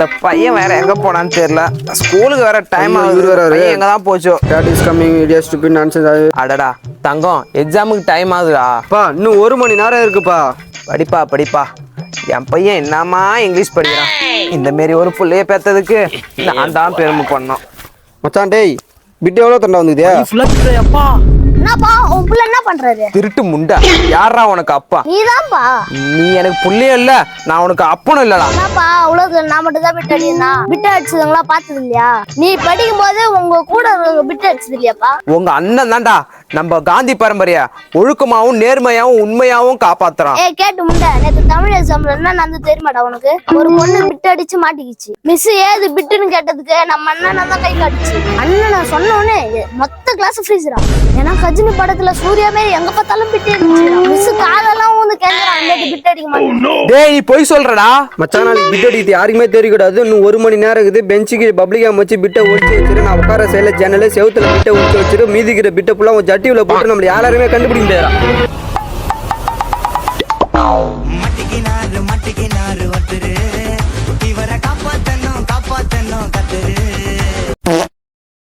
இந்த பையன் வேற எங்க போனான்னு தெரியல. ஸ்கூலுக்கு வேற டைம் ஆகுது. பையன் எங்க தான் போச்சோ? Dad is coming, idiot, stupid nonsense. அடடா தங்கம், எக்ஸாமுக்கு டைம் ஆகுதுடா. பா இன்னும் 1 மணி நேரம் இருக்குப்பா. படிப்பா படிப்பா. என் பையன் என்னமா இங்கிலீஷ் படிக்கிறான். இந்த மாரி ஒரு புள்ளைய பெத்ததுக்கு நான் தான் பெருமை பண்ணோம். மச்சான் டேய், பிட் எவ்வளோ தண்டா வந்துதே? அப்பா என்னப்பா உன் புள்ள என்ன பண்றாரு? திருட்டு முண்டா. யாரா உனக்கு அப்பா? நீதான்ப்பா. நீ எனக்கு புள்ளையே இல்ல, நான் உனக்கு அப்பனும் இல்லடா. என்னப்பா உலகத்துல நான் மட்டும் தான் பிட் அடினா? பிட் அடிச்சதுங்களா பார்த்தது இல்லையா? நீ படிக்கும் போது உங்க கூட பிட் அடிச்சது இல்லையாப்பா? உங்க அண்ணன் தான்டா நம்ம காந்தி பரம்பரைய ஒழுக்கமாவும் நேர்மையாவும் உண்மையாவும் காப்பாத்துறான். ஏய் கேட்டு முண்டை, நேத்து தமிழ் எக்ஸாம்ல என்ன நடந்து தெரியுமாடா உனக்கு? ஒரு பொண்ணு பிட் அடிச்சு மாட்டிக்கிச்சு. மிஸ் ஏது பிட்டுன்னு கேட்டதுக்கு நம்ம அண்ணனை தான் கை காட்டுச்சு. அண்ணனை சொன்ன உடனே மொத்த கிளாஸ் ஃப்ரீஸ்ரா. ஏன்னா கஜினி படத்துல சூர்யா மாரி எங்க பார்த்தாலும் பிட் அடிச்சு. மிஸ் காலெல்லாம் வந்து கேக்குறான், நேத்து பிட் அடிக்க மாட்டேன். டேய் நீ போய் சொல்றடா. மச்சான் நாளைக்கு பிட் அடிக்கிறது யாருக்குமே தெரியக்கூடாது. இன்னும் 1 மணி நேரம் இருக்குது. பெஞ்சுக்கு பப்ளிகாம் வச்சு பிட்டை ஒழிச்சு வச்சிரு. நான் உட்கார சைடில் ஜன்னல செவுத்துல பிட்டை ஒழிச்சு வச்சிரு. மீதிக்கிற பிட்டை ஃபுல்லாக உன் ஜட்டியில் போட்டு நம்மள யாருமே கண்டுபிடிக்க முடியாதா?